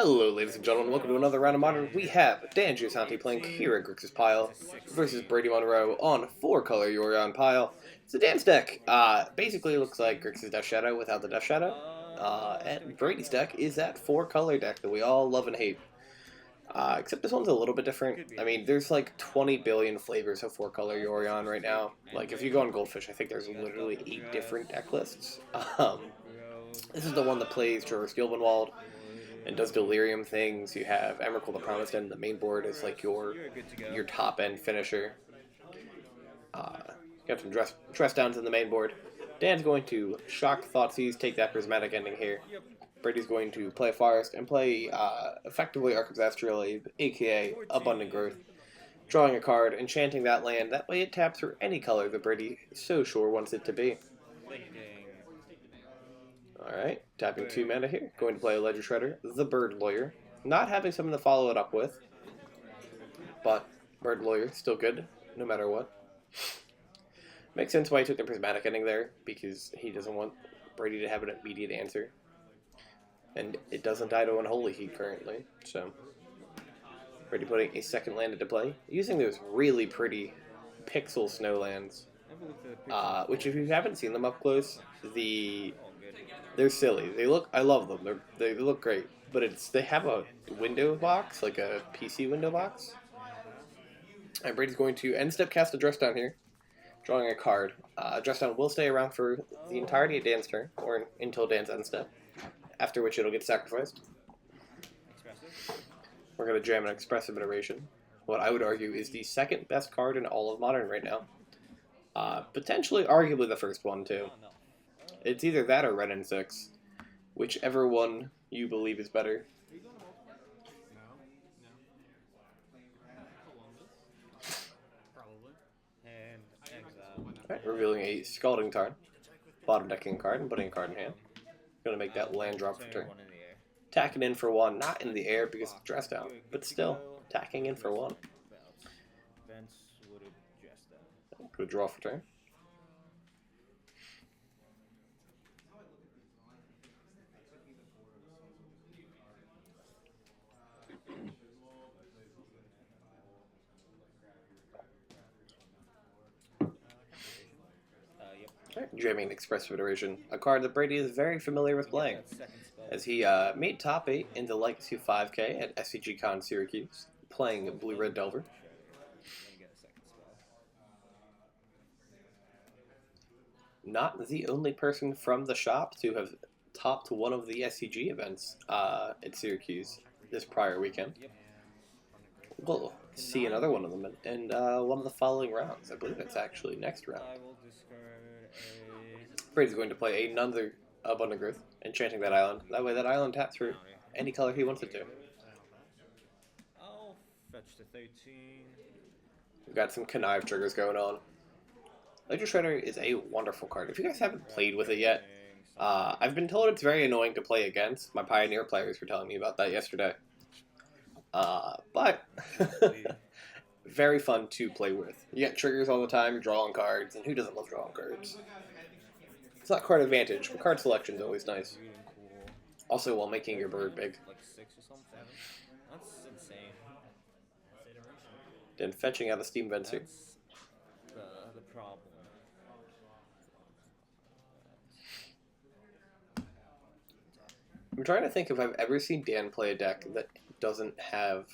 Hello, ladies and gentlemen. Welcome to another round of Modern. We have Dan Giusanti playing Kaheera Grixis Pile versus Brady Monroe on 4-color Yorion Pile. It's a dance deck. Basically, it looks like Grixis Death Shadow without the Death Shadow. And Brady's deck is that 4-color deck that we all love and hate. Except this one's a little bit different. I mean, there's like 20 billion flavors of 4-color Yorion right now. Like, if you go on Goldfish, I think there's literally 8 different deck lists. This is the one that plays Traverse Gilbenwald and does delirium things. You have Emrakul the Promised End. The main board is like your top end finisher. You have some dress downs in the main board. Dan's going to shock Thoughtseize, take that prismatic ending here. Brady's going to play Forest and play effectively Arkham Astrolabe, aka Abundant Growth, drawing a card, enchanting that land. That way it taps for any color that Brady so sure wants it to be. Alright, tapping 2 mana here. Going to play a Ledger Shredder, the Bird Lawyer. Not having something to follow it up with, but Bird Lawyer, still good, no matter what. Makes sense why he took the prismatic ending there, because he doesn't want Brady to have an immediate answer. And it doesn't die to Unholy Heat currently, so Brady putting a second land into play, using those really pretty pixel snow lands, which if you haven't seen them up close, they're silly. I love them. They look great, but they have a window box, like a PC window box. And Brady's going to end step cast a dress down here, drawing a card. Dress down will stay around for the entirety of Dan's turn, or until Dan's end step, after which it'll get sacrificed. We're going to jam an Expressive Iteration. What I would argue is the second best card in all of Modern right now. Potentially, arguably the first one, too. It's either that or Red and 6. Whichever one you believe is better. Alright, revealing a Scalding Tarn. Bottom decking card and putting a card in hand. Gonna make that land drop for turn. Tacking in for 1, not in the air because it's dressed down, but still, tacking in for 1. Good draw for turn. Jamming Expressive Iteration, a card that Brady is very familiar with playing, as he made top 8 in the Legacy 5K at SCG Con Syracuse, playing Blue-Red Delver. Not the only person from the shop to have topped one of the SCG events at Syracuse this prior weekend. We'll see another one of them in one of the following rounds. I believe it's actually next round. Brady's going to play another Abundant Growth, enchanting that island. That way that island taps for any color he wants it to. I'll fetch to 13. We've got some connive triggers going on. Ledger Shredder is a wonderful card. If you guys haven't played with it yet, I've been told it's very annoying to play against. My Pioneer players were telling me about that yesterday. But very fun to play with. You get triggers all the time, you're drawing cards, and who doesn't love drawing cards? It's not card advantage, but card selection is always nice. Also, while making your bird big. Like 6 or something? That's insane. Then fetching out a Steam Venser. That's the problem. I'm trying to think if I've ever seen Dan play a deck that doesn't have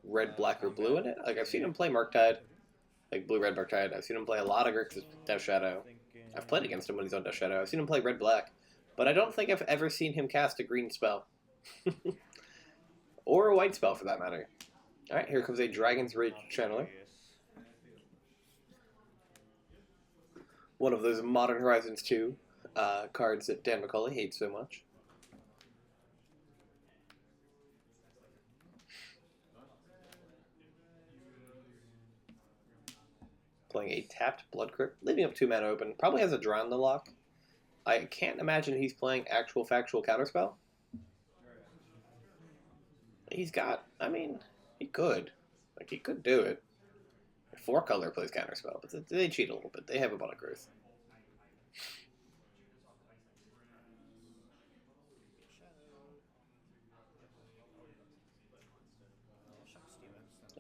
red, black, or blue in it. Like, I've seen him play Murktide, like blue-red Murktide. I've seen him play a lot of Grixis Death Shadow. I've played against him when he's on Death Shadow. I've seen him play red-black. But I don't think I've ever seen him cast a green spell. Or a white spell, for that matter. Alright, here comes a Dragon's Rage Channeler. One of those Modern Horizons 2 cards that Dan McCauley hates so much. Playing a tapped Blood Crypt, leaving up 2 mana open. Probably has a Drown the lock. I can't imagine he's playing actual factual counterspell. He's got, I mean, he could. Like, he could do it. 4-color plays counterspell, but they cheat a little bit. They have Abundant Growth.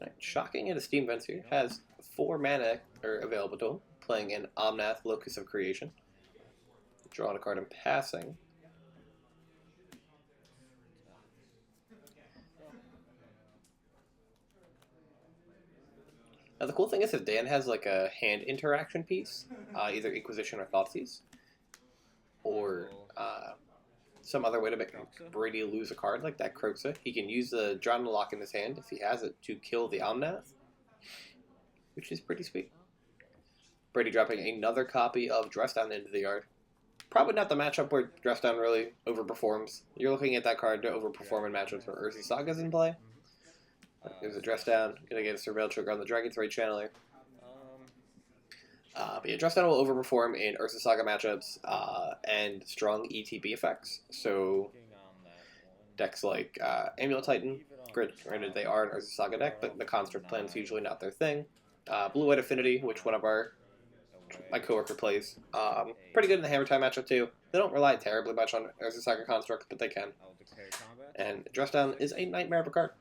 Right. Shocking into Steam Vents here. Has 4 mana available to him, playing an Omnath, Locus of Creation. Drawing a card and passing. Now the cool thing is if Dan has like a hand interaction piece, either Inquisition or Thoughtseize, or some other way to make Brady lose a card like that Croxa, he can use the Drawn Lock in his hand, if he has it, to kill the Omnath, which is pretty sweet. Brady dropping another copy of Dress Down into the yard. Probably not the matchup where Dress Down really overperforms. You're looking at that card to overperform in matchups where Urza Saga's in play. There's a Dress Down. Gonna get a Surveil Trigger on the Dragon's Rage Channeler. But yeah, Dress Down will overperform in Urza Saga matchups and strong ETB effects. So decks like Amulet Titan, granted they are an Urza Saga deck, but the Construct plan's usually not their thing. Blue-White Affinity, which one of my coworker plays. Pretty good in the Hammer Time matchup too. They don't rely terribly much on Urza Saga Construct, but they can. And Dress Down is a nightmare of a card.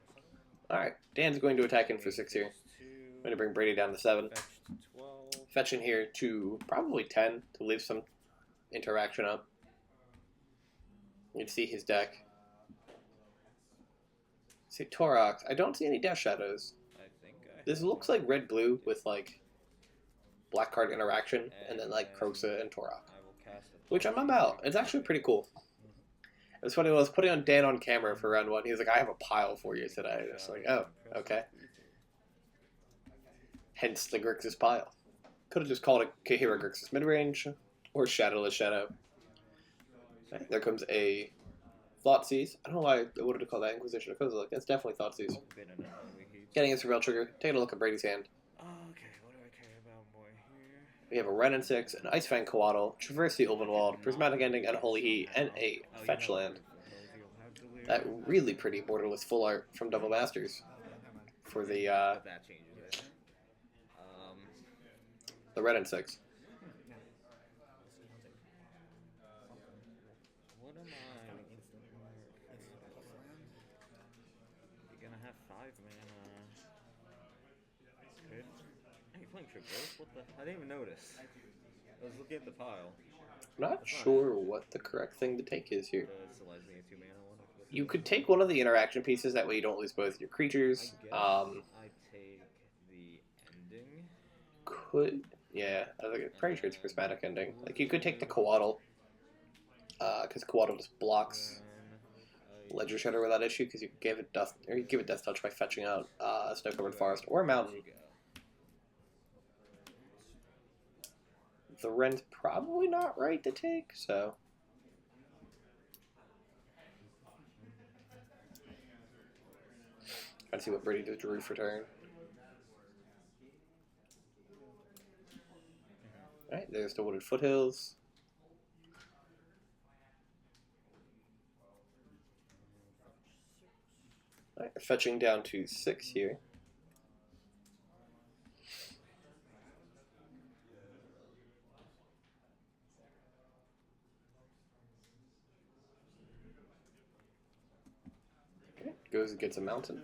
Alright, Dan's going to attack in for 6 here. I'm going to bring Brady down to 7. Fetch in here to probably 10 to leave some interaction up. You can see his deck. See Torox. I don't see any Death Shadows. This looks like red-blue with like black card interaction and then like Croxa and Torox. Which I'm about. It's actually pretty cool. It was funny when I was putting on Dan on camera for round 1. He was like, I have a pile for you today. I was like, oh, okay. Hence the Grixis pile. Could have just called it Kaheera Grixis Midrange or Shadowless Shadow. Okay, there comes a Thoughtseize. I don't know why I wanted to call that Inquisition. Because like, that's definitely Thoughtseize. Getting a Surveil Trigger. Taking a look at Brady's hand. Okay, what do I care about, boy? Here. We have a Wrenn and 6, an Icefang Coatl, Traverse the Ulvenwald, Prismatic Ending, Unholy Heat, and a Fetch Land. That really pretty borderless full art from Double Masters for the Wrenn and 6. What am I? You're gonna have 5 mana. Good. Hey, you're playing Traverse? What the? I didn't even notice. I was looking at the pile. Not sure what the correct thing to take is here. The Celestia 2 mana one. You could take one of the interaction pieces, that way you don't lose both your creatures. I take the ending. Could, yeah, I'm pretty sure it's Prismatic Ending. Like, you could take the Coatl, because Coatl just blocks Ledger Shredder without issue, because you give it Death Touch by fetching out Snow Covered Forest or Mountain. The Wren's probably not right to take, so. Trying to see what Brady does to for turn. Alright, there's the Wooded Foothills. Alright, fetching down to 6 here. Okay, goes and gets a mountain.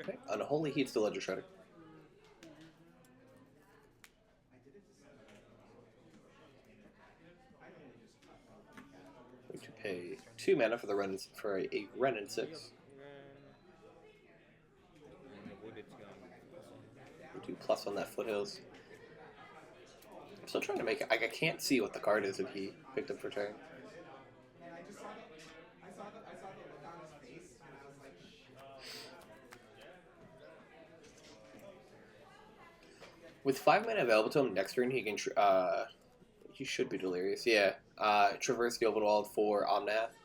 Okay, Unholy Heat's the Ledger Shredder. Going to pay 2 mana for the Wrenn for a Wrenn and 6. Do plus on that Foothills. I'm still trying to make it. I can't see what the card is that he picked up for turn. With 5 mana available to him next turn, he can. He should be Delirious. Yeah. Traverse the Ulvenwald for Omnath.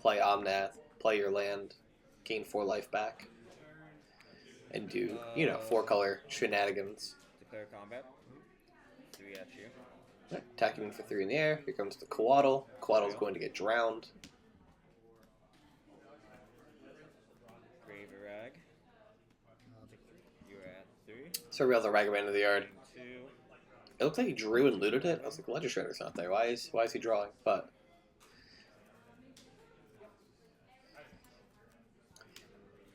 Play Omnath. Play your land. Gain 4 life back. And do, 4-color shenanigans. Declare combat. 3 at you. Right, attacking for 3 in the air. Here comes the Coatl. Coatl's going to get drowned. So real the Ragavan of the yard. Two. It looks like he drew and looted it. I was like, Ledger Shredder's not there. Why is he drawing? But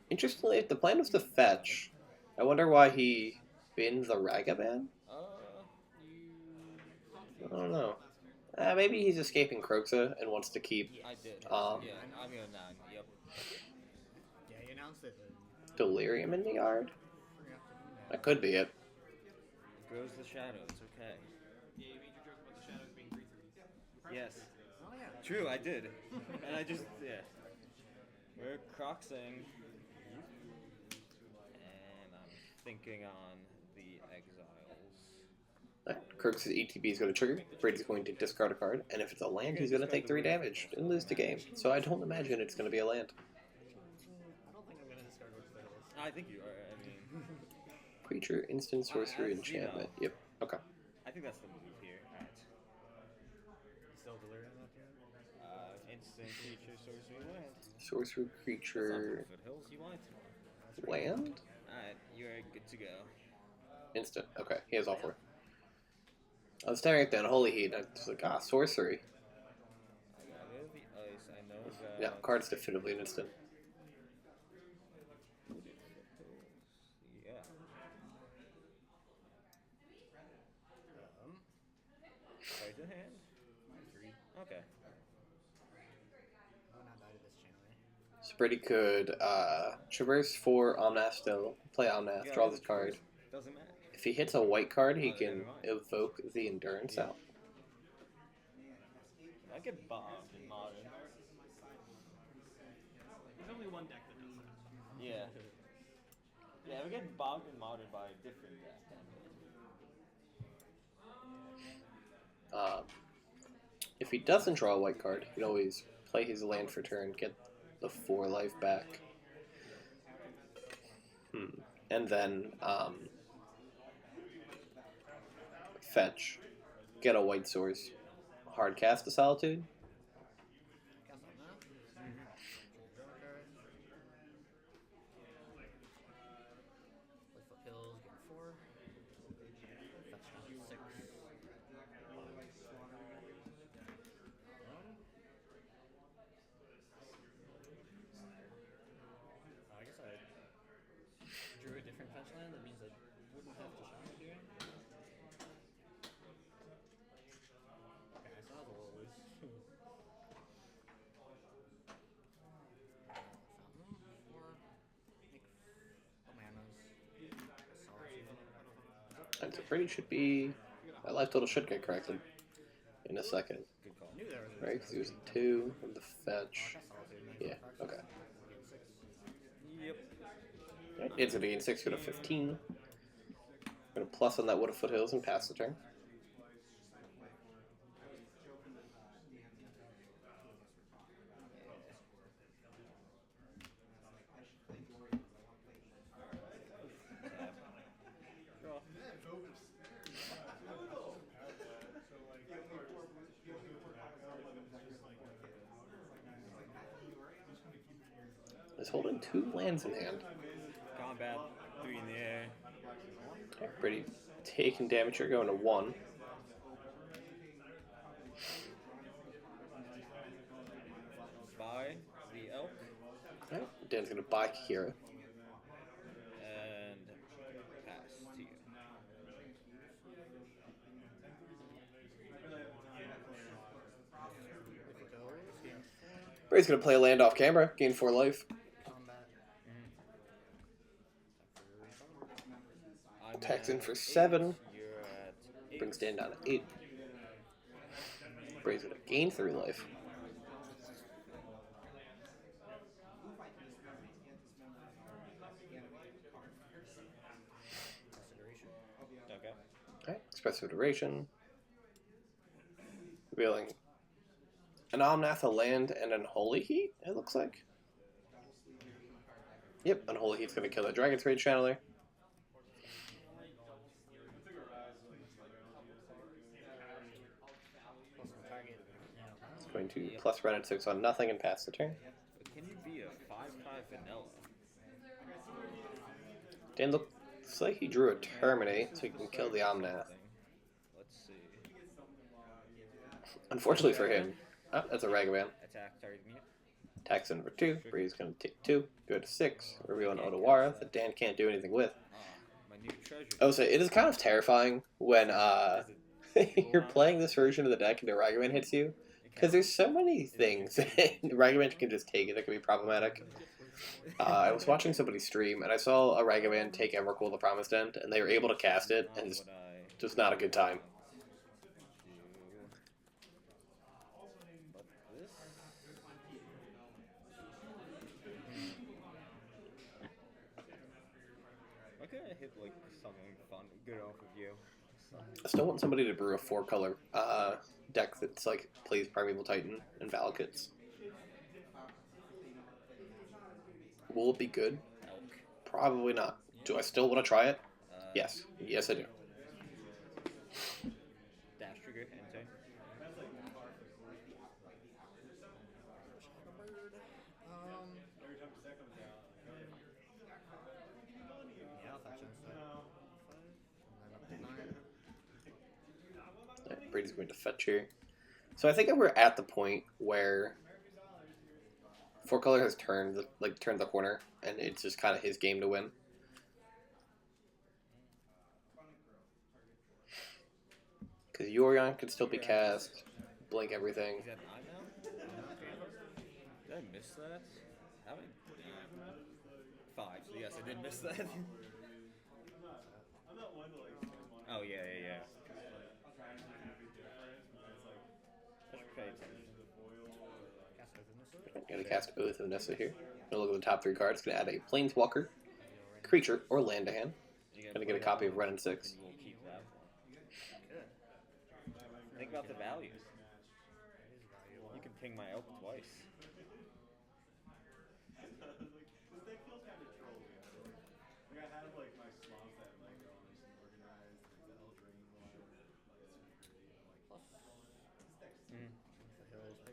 interestingly, if the plan was to fetch, I wonder why he binned the Ragavan? I don't know. Maybe he's escaping Kroxa and wants to keep I did. Yeah, I'm going 9. Yep. Yeah, you announced it. Delirium in the yard? That could be it. Grows the shadow. It's okay. Yeah, you made your joke about the shadows being 3/3. Yes. Oh yeah. True, I did. And I just, yeah. We're croxing. And I'm thinking on the exiles. Kroxa's ETB is going to trigger. Brady's going to discard a card, and if it's a land, he's going to take 3 damage and lose the game. So I don't imagine it's going to be a land. I don't think I'm gonna discard what's there. I think you are. I mean, Creature, instant, sorcery, enchantment. Yep. Okay. I think that's the move here. Alright. Still delirium up here? Instant creature, sorcery, land. Sorcery, creature, Foothills, you want? land? Alright, you're good to go. Instant. Okay, he has all 4. I was staring at that Holy Heat, and I was like, sorcery. I got rid of the ice, I know that. Yeah, card's definitively an instant. Yeah. Right to hand? 3. Okay. I would not die to this channeler. So Brady could traverse for Omnath still, play Omnath, draw this card. Doesn't matter. If he hits a white card, he can evoke the Endurance out. I get bombed in Modern. There's only one deck that does that. Yeah. Yeah, we get bombed in Modern by a different deck. If he doesn't draw a white card, he can always play his land for turn, get the 4 life back. And then fetch, get a white source, hard cast a Solitude. Cast on that. Draw a card. With foothills, get 4. Fetch down 6. I guess I drew a different fetch land. That means I wouldn't have to shine it here. Okay, so that was a little loose. Fountain, 4. Make bananas. Solitude. And so Brady should be... That life total should get corrected in a second. Good call. Knew there was a Right, because he was a 2 with the fetch. cast solitude. Yeah, okay. Gain 6. Yep. It's going to gain 6, go to 15. Going to plus on that Wood of Foothills and pass the turn. Draw. Is holding 2 lands in hand. Combat, 3 in the air. Okay, Brady taking damage here, going to 1. Buy the elk. Alright, Dan's going to buy Kaheera. And pass to you. Foothills, gain 4. Brady's going to play a land off camera, gain 4 life. Combat. I'm Attacks in at for 8, 7. You're at 8. Brings Dan down to 8. Brady's going to gain 3 life. Consideration. Okay. Alright, expressive duration. Revealing an Omnath, a land, and an Holy Heat, it looks like. Yep, Unholy Heat's going to kill that Dragon's Rage Channeler. Plus the target. Yeah. It's going to plus Red and 6 on nothing and pass the turn. But can you be a 5/5 vanilla? Dan looks Looks like he drew a Terminate so he can kill the Omnath. Let's see. Unfortunately for him, oh, that's a Ragavan. Attack target mute. Attacks in for 2. Bree's going to take 2. Go to 6. Reveal an Otawara that Dan can't do anything with. My new treasure. Oh, so it is kind of terrifying when you're playing this version of the deck and the Ragavan hits you. Because there's so many things that Ragavan can just take that can be problematic. I was watching somebody stream and I saw a Ragavan take Evercool the Promised End and they were able to cast it and it's just not a good time. Okay, I hit like something fun, good off of you. I still want somebody to brew a 4-color deck that's like plays Primeval Titan and Valakut's. Will it be good? Elk. Probably not. Do I still want to try it? Yes. Yes, I do. Dash trigger, enter. Yeah, I'll fetch him. And then up to 9. Right, Brady's going to fetch here. So I think that we're at the point where 4-color has turned the corner, and it's just kind of his game to win. Because Yorion could still be cast, blink everything. Is that 9 now? Did I miss that? How many? 5. So yes, I did miss that. Oh yeah. Gonna cast Oath of Nessa here. Gonna look at the top 3 cards. Gonna add a Planeswalker, creature, or land to hand. Gonna get a copy of Ren and 6. We'll keep that. Good. Think about the values. You can ping my elk twice.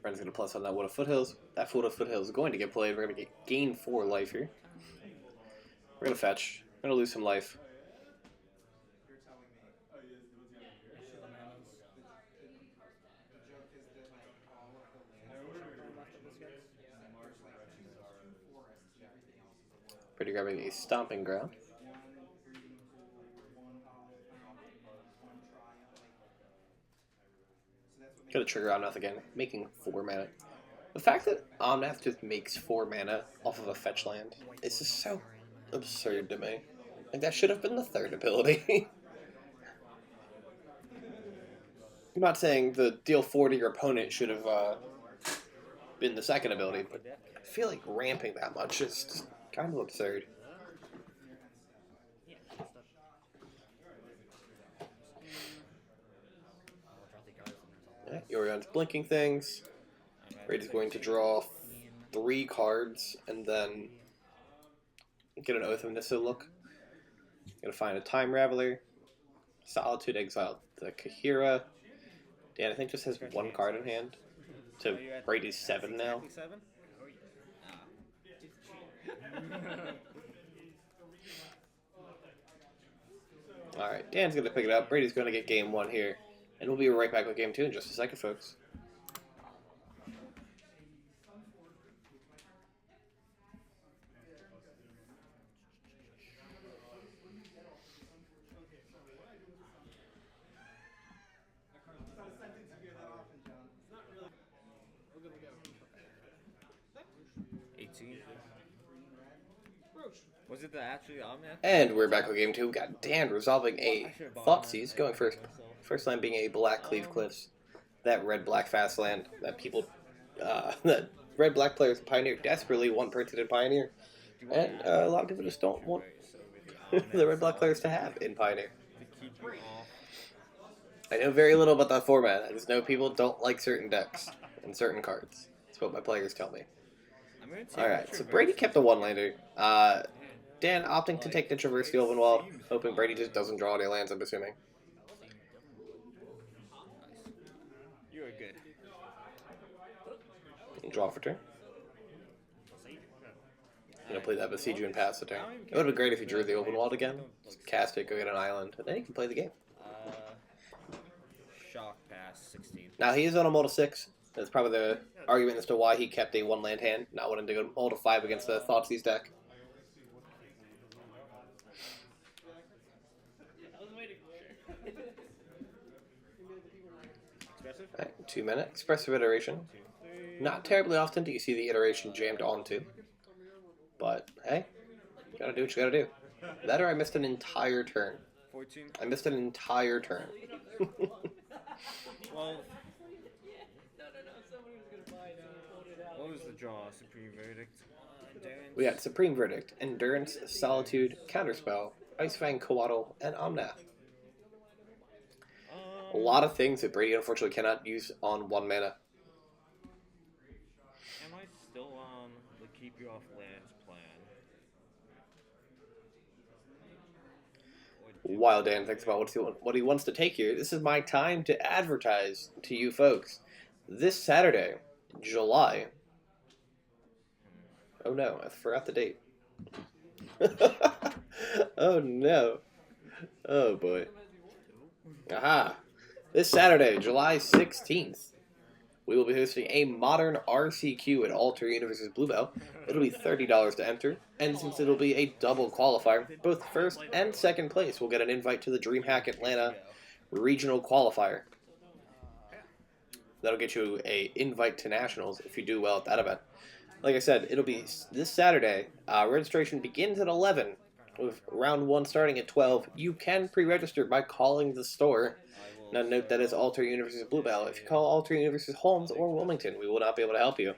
Ren's gonna plus on that Wood of Foothills. That Wood of Foothills is going to get played. We're gonna gain 4 life here. We're gonna fetch. We're gonna lose some life. Pretty grabbing a Stomping Ground. Got a trigger Omnath again, making 4 mana. The fact that Omnath just makes 4 mana off of a fetch land is just so absurd to me. Like, that should have been the 3rd ability. I'm not saying the deal 4 to your opponent should have been the 2nd ability, but I feel like ramping that much is just kind of absurd. Yeah, Yorion's blinking things. Brady's going to draw 3 cards and then get an Oath of Nissa look. Gonna find a Time Raveler, Solitude, exile the Kaheera. Dan, I think, just has 1 card in hand. To Brady's 7 now. Alright, Dan's gonna pick it up. Brady's gonna get game 1 here. And we'll be right back with game 2 in just a second, folks. Was it the actually Omnath? And we're back with game 2. We've got Dan resolving a Thoughtseize, going first. First land being a Black Cleave Cliffs. That red-black fast land that people, that red-black players in Pioneer desperately want printed in Pioneer. And a lot of people just don't want the red-black players to have in Pioneer. I know very little about that format. I just know people don't like certain decks and certain cards. That's what my players tell me. Alright, so Brady kept the 1-lander. Dan opting to take the Traverse the Openwald, hoping Brady just doesn't draw any lands, I'm assuming. You are good. Draw for turn. gonna play that Besiege and pass the turn. I don't even It would have been care great if you drew the lands, Openwald like, again. don't, like, Just cast it, go get an island, and then you can play the game. Shock pass 16. Now he is on a mold of 6. That's probably the argument as to why he kept a 1-land hand, not wanting to go mold of 5 against the Thoughtseize deck. I was waiting for it. Expressive? Alright, 2 mana, expressive iteration. 2, 3. Not terribly often do you see the iteration jammed onto. But, hey, gotta do what you gotta do. That or I missed an entire turn. 14. I missed an entire turn. 12. No, somebody was gonna buy it, so I pulled it out. What was the draw? Supreme Verdict. We got Supreme Verdict, Endurance, Solitude, Counterspell, Icefang, Coatl, and Omnath. A lot of things that Brady unfortunately cannot use on 1 mana. Am I still on the keep you off lands plan? Or do While Dan thinks about what he wants to take here, this is my time to advertise to you folks. This Saturday, July. Oh no, I forgot the date. Oh no. Oh boy. Aha. This Saturday, July 16th, we will be hosting a modern RCQ at Alter Universes Bluebell. It'll be $30 to enter, and since it'll be a double qualifier, both first and second place will get an invite to the DreamHack Atlanta regional qualifier. That'll get you a invite to nationals if you do well at that event. Like I said, it'll be this Saturday. Registration begins at 11, with round 1 starting at 12. You can pre-register by calling the store. Now note that is Alter Universes Bluebell. If you call Alter Universes Holmes or Wilmington, we will not be able to help you.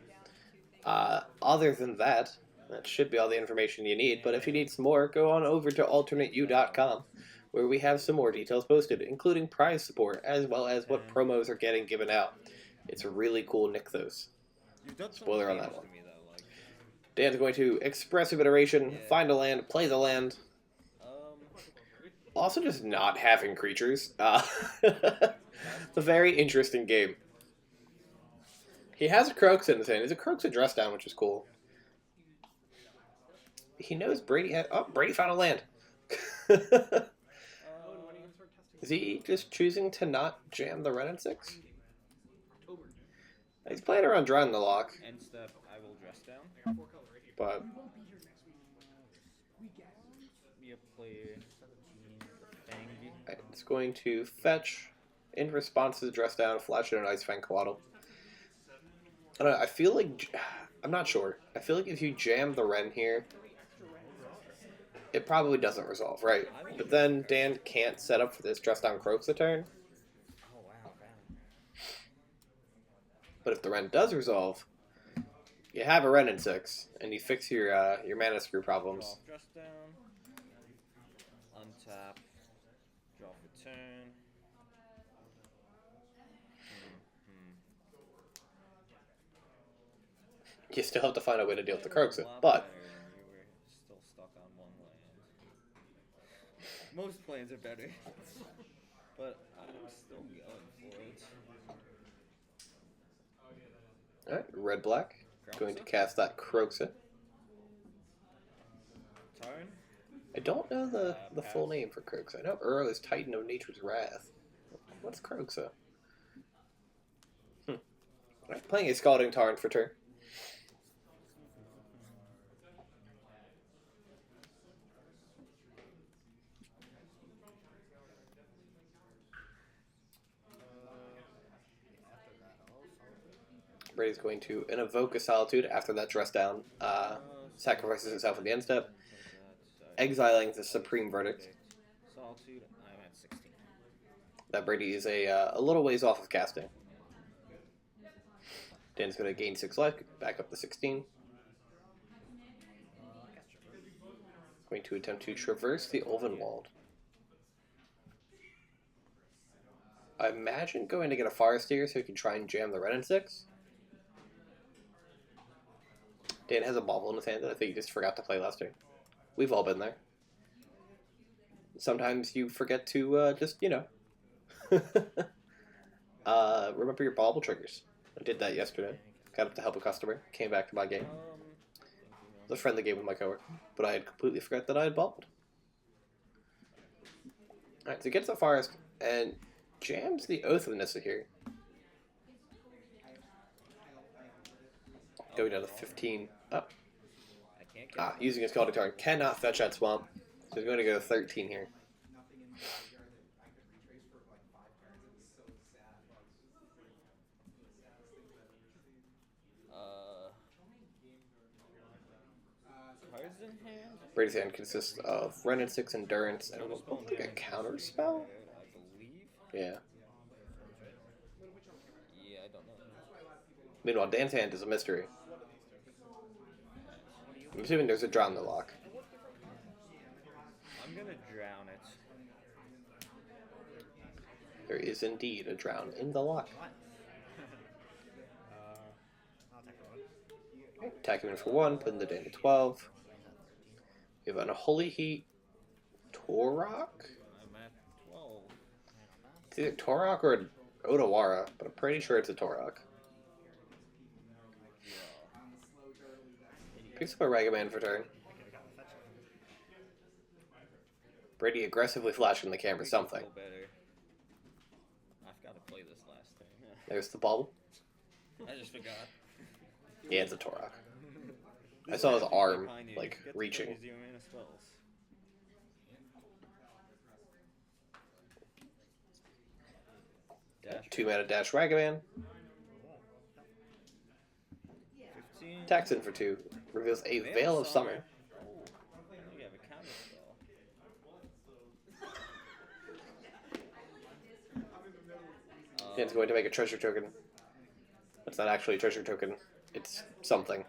Other than that, that should be all the information you need. But if you need some more, go on over to AlternateU.com, where we have some more details posted, including prize support, as well as what promos are getting given out. It's a really cool Nykthos. Spoiler on that one. Dan's going to Expressive Iteration, find a land, play the land. Also just not having creatures. It's a very interesting game. He has a Croaks in his hand. He's a Croaks a dress down, which is cool. He knows Brady had... Oh, Brady found a land. Is he just choosing to not jam the Ren in 6? He's playing around drawing the lock. End step, I will dress down. But You play 17, Fangy. it's going to fetch in response to the dress down, flash in an Icefang Coatl. I don't know, I feel like... I'm not sure. I feel like if you jam the Ren here, it probably doesn't resolve, right? But then Dan can't set up for this dress down Croaks a turn. Oh wow, man. But if the Ren does resolve, you have a Ren in 6, and you fix your mana screw problems. Draw, dress down. Untap. Draw for turn. You still have to find a way to deal with the Croaks, A lot but better. You were still stuck on 1 land. Most plans are better. But I'm still going for it. alright, red-black. Going to cast that Croaksa. Tarn. I don't know the full name for Croaksa. I know Earl is Titan of Nature's Wrath. What's Croaksa? Alright, playing a Scalding Tarn for turn. Brady's going to invoke a Solitude after that dress down. Sacrifices himself at the end step. Exiling the Supreme Verdict. Solitude, I'm at 16. That Brady is a little ways off of casting. Dan's going to gain 6 life, back up to 16. Going to attempt to traverse the Ulvenwald. I imagine going to get a Forest here so he can try and jam the Ren in 6. Dan has a bauble in his hand that I think he just forgot to play last turn. We've all been there. Sometimes you forget to just, you know, remember your bauble triggers. I did that yesterday. Got up to help a customer. Came back to my game. was a friendly game with my coworker, but I had completely forgot that I had balled. Alright, so he gets the forest and jams the Oath of Nissa here. Going down to 15. Up. I can't get Using his call to turn. Cannot fetch that swamp. So he's going to go to 13 here. Cards in hand? Brady's hand consists of Renin 6 Endurance and looks like a counter spell? I believe. Yeah. Yeah, I don't know. Meanwhile, Dan's hand is a mystery. I'm assuming there's a drown in the lock. I'm gonna drown it. There is indeed a drown in the lock. I'll take the one. Attacking him for 1, putting the Dan to 12. We have an Unholy Heat Torok? I'm at 12. It's either Torok or an Odawara, but I'm pretty sure it's a Torok. Picks up a Ragaman for turn. Brady aggressively flashing the camera something. Feel better. I forgot to play this last time. There's the bubble. I just forgot. Yeah, it's a Torok. I saw his arm, like, reaching. Dash 2 mana dash Ragaman. 15. Attacks in for 2. Reveals a Veil of Summer. Oh, you have a counter spell. Dan's going to make a treasure token. It's not actually a treasure token. It's something.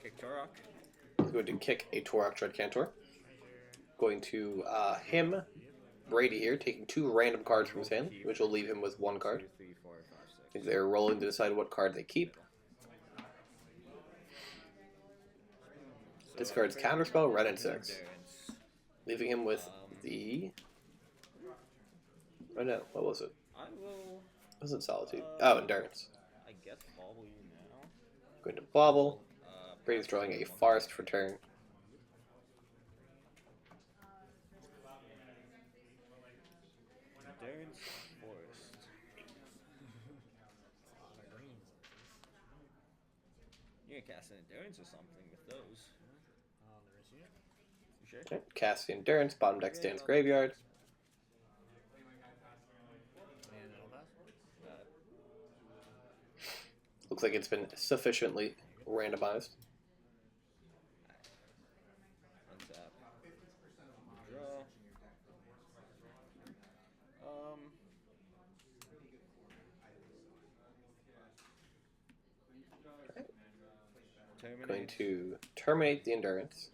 Kick Torok. He's going to kick a Torok Dread Cantor. Going to him, Brady here, taking 2 random cards from his hand, which will leave him with 1 card. 2, 3, 4, 5, 6. They're rolling to decide what card they keep. Discards Counterspell, Red and 6. Leaving him with the... Oh no, what was it? I will. It wasn't Solitude. Oh, Endurance. I guess bobble you now. Going to Bobble. Brady's drawing a Forest for turn. Endurance Forest. You can cast an Endurance or something with those. You sure? Okay. Cast the Endurance, bottom deck stands Graveyard. And it'll pass. Looks like it's been sufficiently randomized. Untap. Draw. Terminate. Going to terminate the Endurance.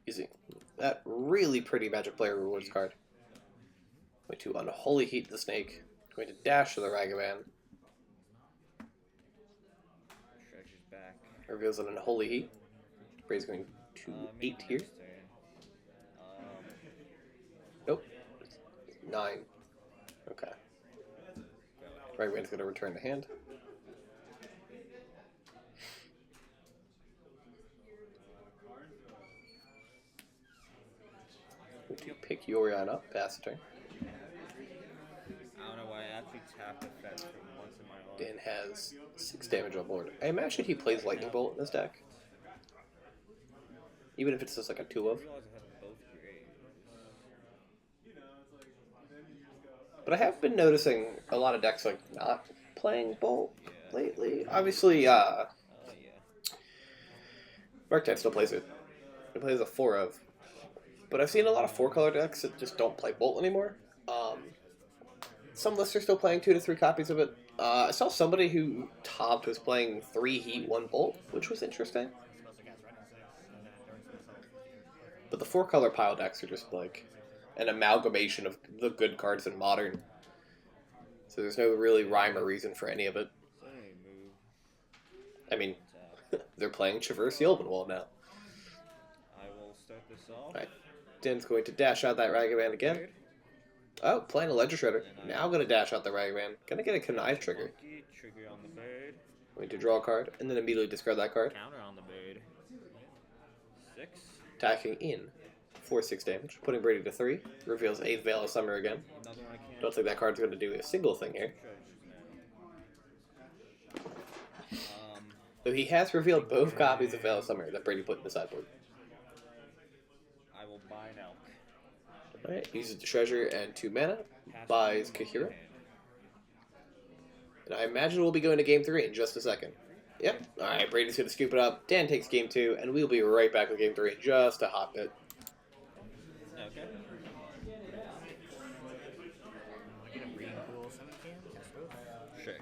Using that really pretty Magic Player Rewards card. Going to Unholy Heat the Snake. Going to dash to the Ragavan. Stretches back. Reveals an Unholy Heat. Brady's going to 8 here. Next turn. Nope. 9. Okay. Ragavan's going to return to hand. Going to pick Yorion up, pass the turn. I don't know why I actually tapped the fetch for once in my life. Dan has 6 damage on board. I imagine he plays Lightning Bolt in this deck. Even if it's just like a 2 of. I realized I had both great. But I have been noticing a lot of decks like not playing Bolt lately. Obviously, Yeah. Archetype still plays it. He plays a 4 of. But I've seen a lot of 4-color decks that just don't play Bolt anymore. Some lists are still playing 2 to 3 copies of it. I saw somebody who topped was playing 3 Heat, 1 Bolt, which was interesting. But the 4-color pile decks are just like an amalgamation of the good cards in Modern. So there's no really rhyme or reason for any of it. So anyway, move. I mean, Tap. they're playing Traverse the Elvenwald now. I will start this off. Alright, Din's going to dash out that Ragavan again. Oh, playing a Ledger Shredder. Now gonna dash out the Ragman. Gonna get a Connive trigger. Monkey, trigger on the bird. Going to draw a card, and then immediately discard that card. Counter on the bird. 6. Attacking in. 4/6 damage. Putting Brady to 3. Reveals a Veil of Summer again. Another one I can't. Don't think that card's gonna do a single thing here. So he has revealed both copies of Veil of Summer that Brady put in the sideboard. I will buy an elk. Alright, uses the treasure and 2 mana. Pass Buys turn, Kaheera. hand. And I imagine we'll be going to game 3 in just a second. Yep. Alright, Brady's going to scoop it up. Dan takes game 2, and we'll be right back with game 3 in just a hot bit. Okay. Get a breeding pool, 7 cans, cast both. Sure.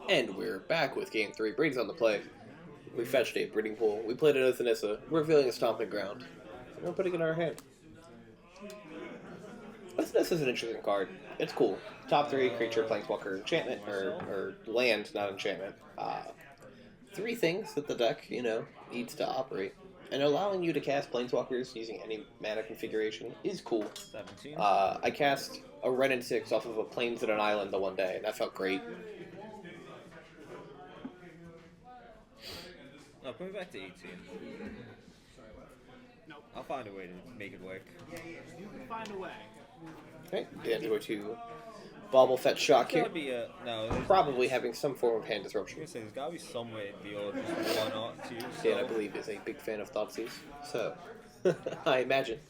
And we're back with game 3. Brady's on the play. We fetched a breeding pool. We played an Othanissa, revealing a Stomping Ground. And we're putting it in our hand. Othanissa is an interesting card. It's cool. Top 3 creature, planeswalker, enchantment, or land, not enchantment. 3 things that the deck, needs to operate. And allowing you to cast planeswalkers using any mana configuration is cool. 17. I cast a Ren and 6 off of a Plains and an Island the one day, and that felt great. No, put me back to 18. Nope. I'll find a way to make it work. You can find a way. Okay, Dan's going to Bobble Fetch Shock There's here. gotta be a... No, there's... Probably having some form of hand I was disruption. gonna say, there's gotta be some way to deal with just one or two. Dan, I believe, is a big fan of Thoughtseize. So, I imagine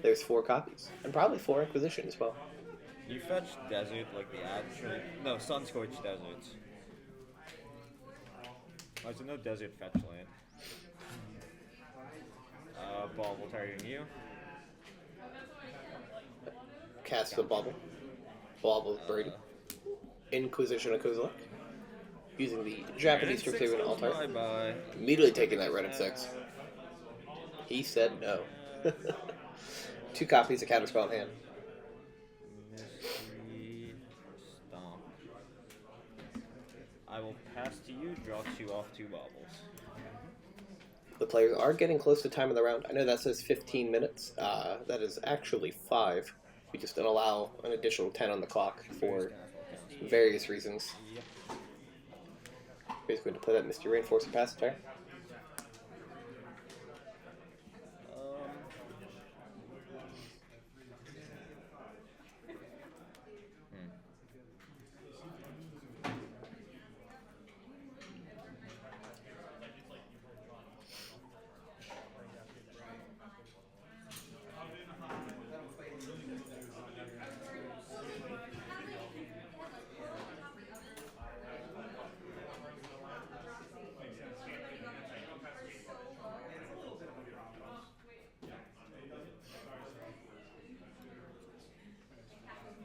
there's 4 copies. And probably 4 Inquisition as well. You fetch desert like the actual... No, Sunscorched Deserts. Oh, there's no desert fetch land. Bauble targeting you. Cast the Bobble. Bobble Brady. Inquisition of Kozilek. Using the Japanese Strixhaven Altar. Bye-bye. Immediately taking that Red and 6. He said no. 2 copies of Counterspell in hand. Mystery Stomp. I will pass to you, draw 2 off 2 baubles. The players are getting close to time of the round. I know that says 15 minutes. That is actually 5. We just don't allow an additional 10 on the clock for various reasons. Yep. He's going to play that Misty Rainforcer pass turn.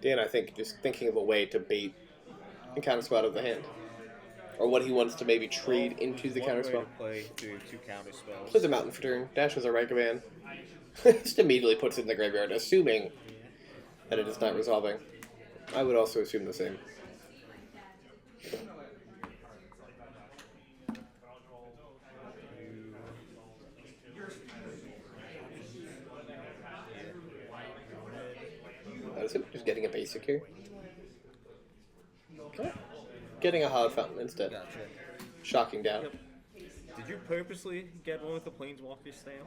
Dan, I think, just thinking of a way to bait the counterspell out of the hand. Or what he wants to maybe trade into the counterspell. Play through 2 counterspells. Plays a mountain for turn, dashes a Rank Command. Just immediately puts it in the graveyard, assuming that it is not resolving. I would also assume the same. That is it. Just getting a basic here. Okay. Getting a Hard Fountain instead. Gotcha. Shocking down. Yep. Did you purposely get one with the Planeswalker stamp?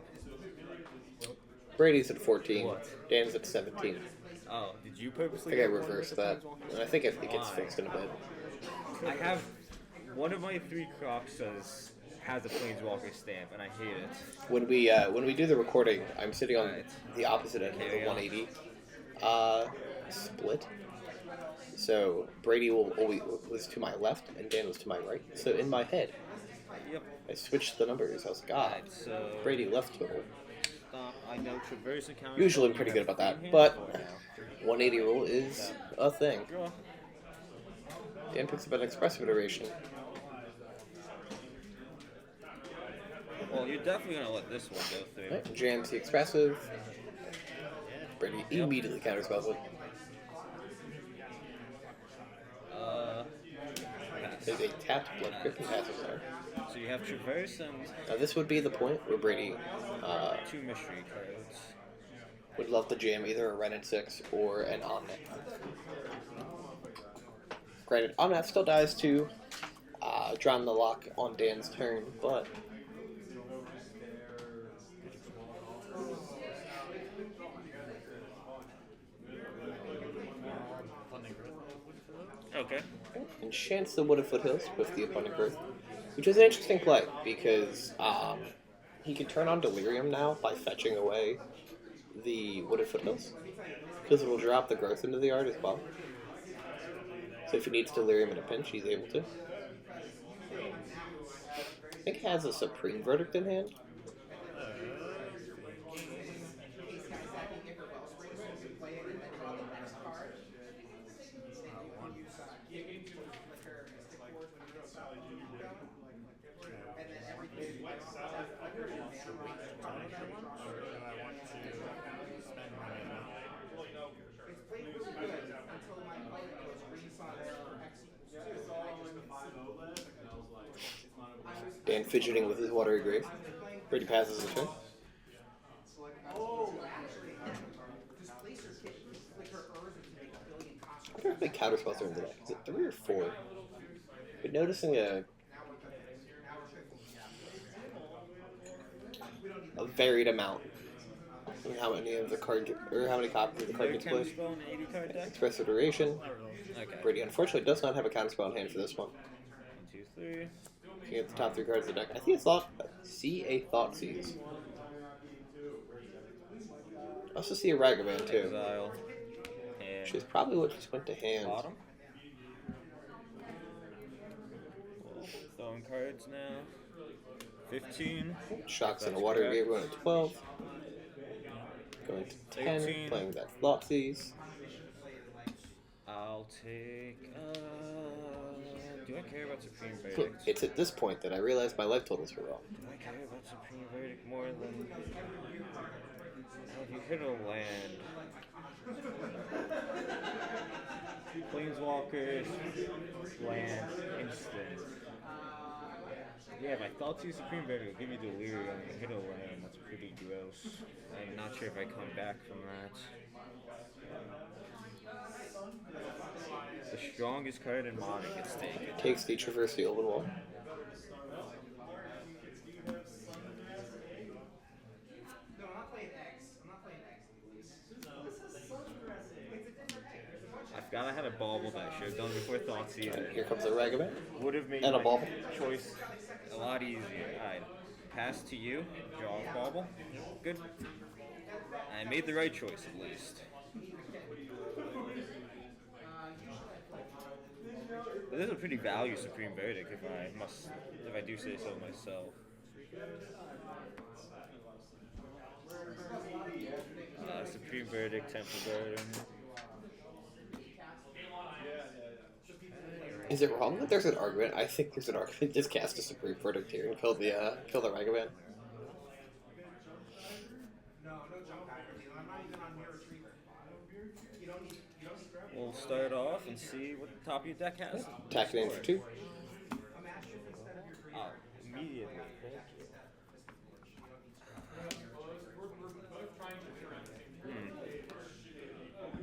Brady's at 14. What? Dan's at 17. Oh, did you I purposely think I get one with reversed the that. Planeswalker And I think it gets Why? fixed in a bit. I have one of my 3 Croxas has a Planeswalker stamp, and I hate it. When we do the recording, I'm sitting on Alright. the opposite end of the Carry on. 180 split. So Brady was to my left, and Dan was to my right. So in my head, Yep. I switched the numbers. I was like, Alright, so Brady left middle. Stop. I know Traverse and Counter. Usually I'm pretty good about that, but 180 rule is a thing. Draw. Dan picks up an expressive iteration. Well, you're definitely gonna let this one go through. Right, jams the expressive. Brady immediately counterspells it. There's a tapped blood gripping passes there. So you have Traverse and Now this would be the point where Brady 2 mystery cards. would love to jam either a Ren at 6 or an Omnath. Granted, Omnath still dies to drown the lock on Dan's turn, but Okay. enchants the Wooded Foothills with the Abundant Growth, which is an interesting play because he can turn on Delirium now by fetching away the Wooded Foothills, because it will drop the growth into the yard as well. So if he needs Delirium in a pinch, he's able to. I think he has a Supreme Verdict in hand. Dan fidgeting with his Watery Grave. Brady passes the turn. I wonder if the counterspells are in the deck. Is it 3 or 4? But noticing a varied amount in how many of the card or how many copies of the card gets played. Counterspell and 80 card deck. Express iteration. Okay. Brady unfortunately does not have a counterspell in hand for this one. 1, 2, 3. Looking at the top 3 cards of the deck, I think it's see a Thoughtseize. I also see a Ragavan too, Exile. which is probably what just went to hand. Bottom. Throwing cards now. 15. Shocks and a Water Grave going to 12. Going to 10, 18. playing that Thoughtseize. I'll take. Do I care about Supreme Look, Verdict? it's at this point that I realized my life totals were wrong. Do I care about Supreme Verdict more than. Now, if you hit a land. Planeswalkers, land, instant. Yeah, my thoughts you Supreme Verdict will give me Delirium and hit a land. That's pretty gross. I'm not sure if I come back from that. The strongest card in Modern gets taken. Takes the Traverse the Open Wall. I forgot I had a bauble that I should have done before Thoughtseize. And here comes a Ragavan. Would have made And a my bauble. choice a lot easier. Alright, pass to you, draw a bauble. Good. I made the right choice at least. But this is a pretty value Supreme Verdict if I do say so myself. Supreme Verdict, Temple Garden. Is it wrong that there's an argument? I think there's an argument. Just cast a Supreme Verdict here and kill the Ragavan. We'll start off and see what the top of your deck has. Attack it in for 2. Oh, immediately.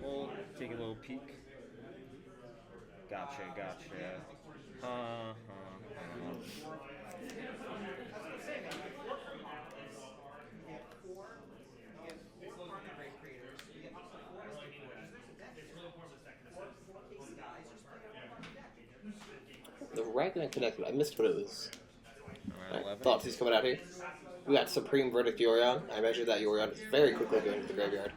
We'll take a little peek. Gotcha. The Ragavan connected. I missed what it was. Around 11. Thoughts he's coming out here. We got Supreme Verdict Yorion. I measured that Yorion is very quickly going to the graveyard.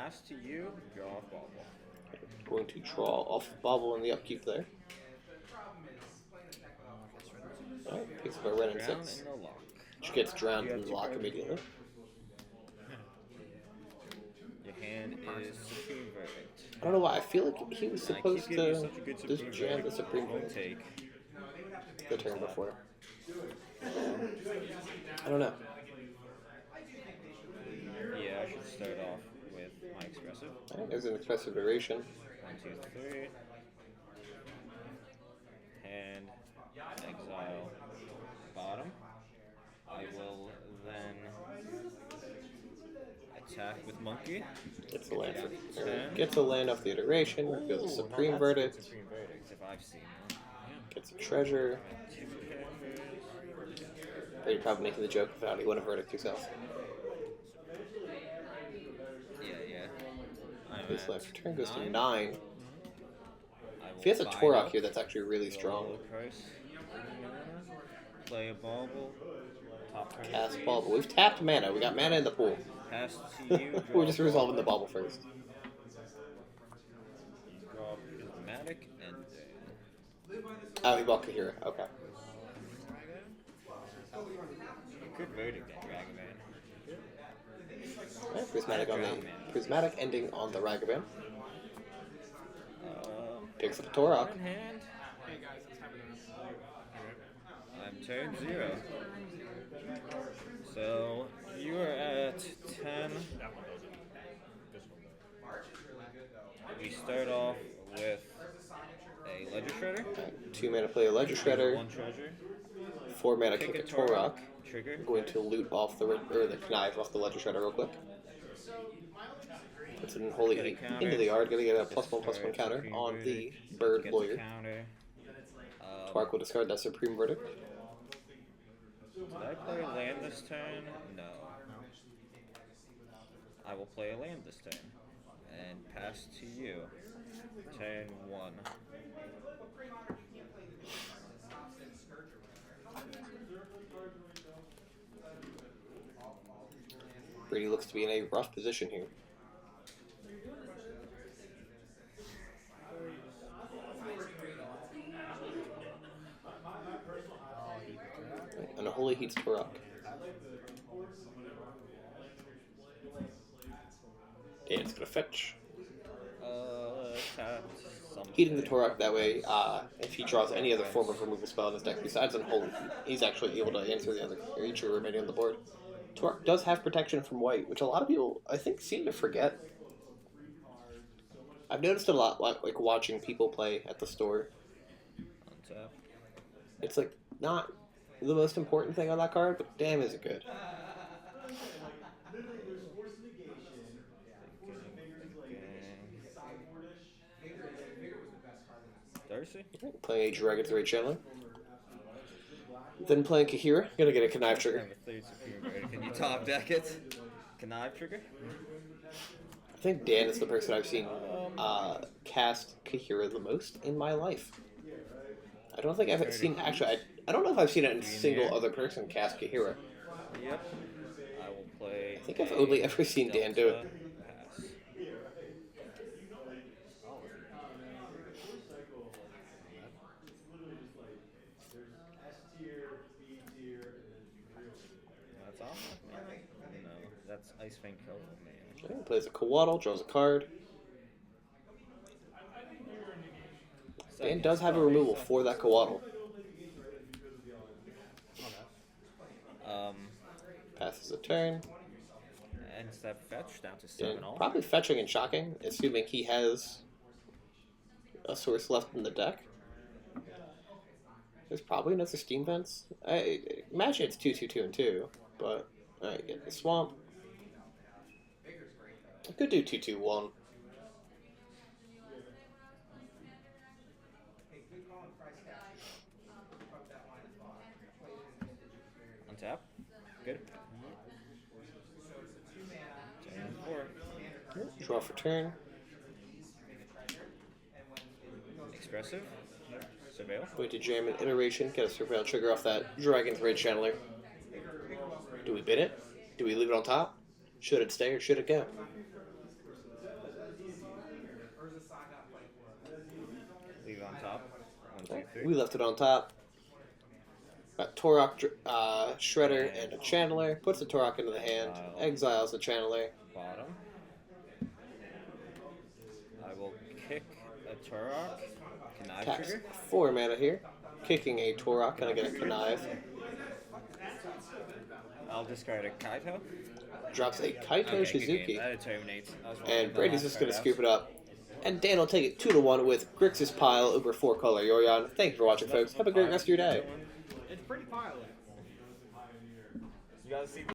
pass to you, draw off bauble. Going to draw off Bobble in the upkeep there. Alright, picks up a red and Drown 6. in the lock. Which gets drowned You in have the two lock cards. immediately. Your hand is Supreme Verdict. I don't know why, I feel like he was And I keep supposed giving you to such a good just Supreme jam the Verdict. Supreme Won't Verdict take. the turn before. I don't know. Yeah, I should start off with my expressive. Alright, there's an expressive duration. 1, 2, 3. And exile bottom. I will then attack with monkey. Gets a land, Yeah. or gets a land off the iteration, goes a Supreme Verdict, Supreme Verdict, if I've seen one. gets a treasure. Two characters. But you're probably making the joke without you want a verdict yourself. Yeah. I'm His at left turn goes to 9. 9. I If he has a will bind Torok up, here, that's actually really strong. roll the price. Play a bauble. Top card. Cast Bobble. We've tapped mana. We got mana in the pool. Pass to you. We're just resolving the Bobble first. Draw prismatic and Oh, he bought Kaheera. Okay. good verdict at Dragon Man. Alright, prismatic ending on the Ragavan. Picks up a Torok. One hand. Hey guys, it's happening. I'm turn 0. So you are at 10. We start off with a Ledger Shredder. 2 mana play a Ledger Shredder. 1 treasure. 4 mana kick a Torok. Trigger. I'm going to loot off the Knife off the Ledger Shredder real quick. Puts it in Holy Heat into the yard. Gonna get a +1/+1 counter on the Bird Gets a Lawyer. counter. Torok will discard that Supreme Verdict. Did I play a land this turn? No. I will play a land this turn. And pass to you. Turn 1. Brady looks to be in a rough position here. And a Holy Heat's Torok. And it's gonna fetch. Tap Heating the Torok that way, if he draws any other form of removal spell in his deck besides Unholy Heat, he's actually able to answer the other creature remaining on the board. Torok does have protection from white, which a lot of people, I think, seem to forget. I've noticed it a lot, like watching people play at the store. Untap. It's like not the most important thing on that card, but damn, is it good. Darcy? Playing a Dragon's Rage Channeler. Then playing Kaheera. Gonna get a Connive I trigger. have a third Supreme Verdict. Can you top deck it? Connive trigger? I think Dan is the person I've seen cast Kaheera the most in my life. I don't think I've seen, actually, I don't know if I've seen a single other person cast Kaheera. Yep. I will play. I think I've only ever seen Dan do it. Pass. That's all? No, that's Ice Fang Cove, man. Okay, plays a Coatl, draws a card. Dan does have a removal for that Coatl. Passes a turn. And step fetch down to Dan 7 all. probably fetching and shocking, assuming he has a source left in the deck. There's probably another Steam Vents. I imagine it's 2, 2, 2, and 2, but alright, get the Swamp. I could do 2, 2, 1. Untap. Good. Turn 4. Draw for turn. Expressive. Surveil. Going to jam an iteration, get a Surveil trigger off that Dragon's Rage Channeler. Do we bid it? Do we leave it on top? Should it stay or should it go? 2, 3. We left it on top. Got Torok, Shredder, and a Channeler. Puts the Torok into the hand. Exiles the Channeler. Bottom. I will kick a Turok. Connive Taps trigger. 4 mana here. Kicking a Torok. Gonna get a Connive. I'll discard a Kaito. Drops a Kaito Okay, good Shizuki. game. That terminates. And Brady's just going to scoop it up. And Dan will take it 2-1 with Grixis Pile over 4-color Yorion. Thank you for watching, folks. Have a great rest of your day. It's pretty pilot. You gotta see